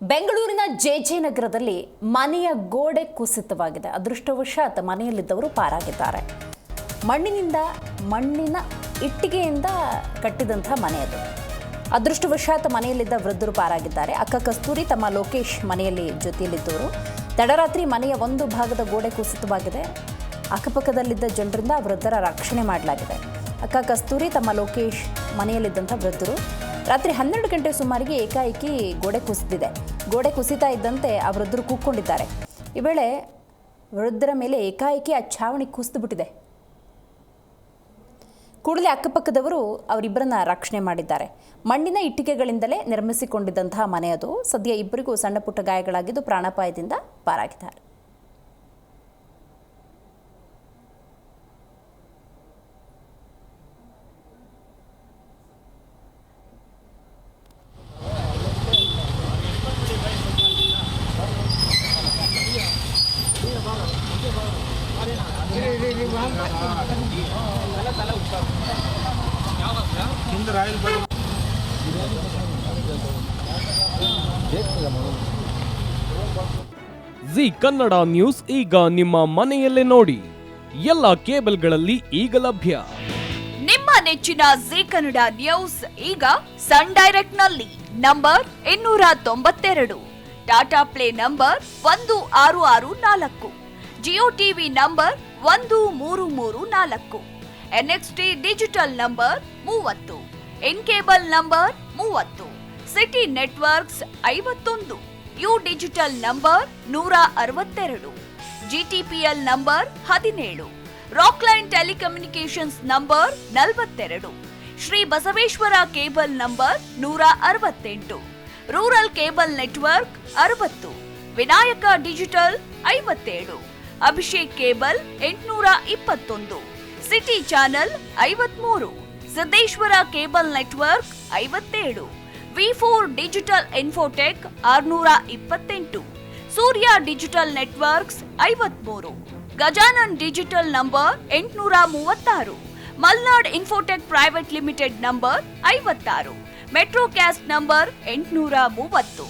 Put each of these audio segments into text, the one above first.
ಬೆಂಗಳೂರಿನ ಜೆಜೆ ನಗರದಲ್ಲಿ ಮನೆಯ ಗೋಡೆ ಕುಸಿತವಾಗಿದೆ. ಅದೃಷ್ಟವಶಾತ್ ಮನೆಯಲ್ಲಿದ್ದವರು ಪಾರಾಗಿದ್ದಾರೆ. ಮಣ್ಣಿನ ಇಟ್ಟಿಗೆಯಿಂದ ಕಟ್ಟಿದಂತಹ ಮನೆ ಅದು. ಅದೃಷ್ಟವಶಾತ್ ಮನೆಯಲ್ಲಿದ್ದ ವೃದ್ಧರು ಪಾರಾಗಿದ್ದಾರೆ. ಅಕ್ಕ ಕಸ್ತೂರಿ ತಮ್ಮ ಲೋಕೇಶ್ ಮನೆಯಲ್ಲಿ ಜೊತೆಯಲ್ಲಿದ್ದವರು. ತಡರಾತ್ರಿ ಮನೆಯ ಒಂದು ಭಾಗದ ಗೋಡೆ ಕುಸಿತವಾಗಿದೆ. ಅಕ್ಕಪಕ್ಕದಲ್ಲಿದ್ದ ಜನರಿಂದ ವೃದ್ಧರ ರಕ್ಷಣೆ ಮಾಡಲಾಗಿದೆ. ಅಕ್ಕ ಕಸ್ತೂರಿ ತಮ್ಮ ಲೋಕೇಶ್ ಮನೆಯಲ್ಲಿದ್ದಂಥ ವೃದ್ಧರು ರಾತ್ರಿ 12 ಗಂಟೆ ಸುಮಾರಿಗೆ ಏಕಾಏಕಿ ಗೋಡೆ ಕುಸಿದಿದೆ. ಗೋಡೆ ಕುಸಿತಾ ಇದ್ದಂತೆ ಆ ವೃದ್ಧರು ಕೂಗ್ಕೊಂಡಿದ್ದಾರೆ. ಈ ವೇಳೆ ವೃದ್ಧರ ಮೇಲೆ ಏಕಾಏಕಿ ಆ ಛಾವಣಿ ಕುಸಿದುಬಿಟ್ಟಿದೆ. ಕೂಡಲೇ ಅಕ್ಕಪಕ್ಕದವರು ಅವರಿಬ್ಬರನ್ನ ರಕ್ಷಣೆ ಮಾಡಿದ್ದಾರೆ. ಮಣ್ಣಿನ ಇಟ್ಟಿಗೆಗಳಿಂದಲೇ ನಿರ್ಮಿಸಿಕೊಂಡಿದ್ದಂತಹ ಮನೆ ಅದು. ಸದ್ಯ ಇಬ್ಬರಿಗೂ ಸಣ್ಣ ಪುಟ್ಟ ಗಾಯಗಳಾಗಿದ್ದು ಪ್ರಾಣಾಪಾಯದಿಂದ ಪಾರಾಗಿದ್ದಾರೆ. ಜಿ ಕನ್ನಡ ನ್ಯೂಸ್ ಈಗ ನಿಮ್ಮ ಮನೆಯಲ್ಲೇ ನೋಡಿ. ಎಲ್ಲ ಕೇಬಲ್ಗಳಲ್ಲಿ ಈಗ ಲಭ್ಯ. ನಿಮ್ಮ ನೆಚ್ಚಿನ ಜಿ ಕನ್ನಡ ನ್ಯೂಸ್ ಈಗ ಸನ್ ಡೈರೆಕ್ಟ್ ನಲ್ಲಿ number 292, Tata Play number 1664, Jio TV number 1334, NXT digital number 30, N cable number 30, Siti networks 51, U digital number 162, GTPL number 17, Rockline telecommunications number 42, Shri Basaveshwara cable number 168, rural cable network 60, Vinayaka digital 57, Abhishek cable 821, city channel 53, Siddeshwara cable network 57, ವಿ4 digital infotech 628, Surya digital networks 53, Gajanan digital number 836, Malnad infotech private limited number 56, Metrocast number 830,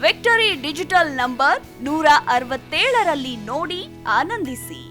victory digital number 167ರಲ್ಲಿ ನೋಡಿ ಆನಂದಿಸಿ.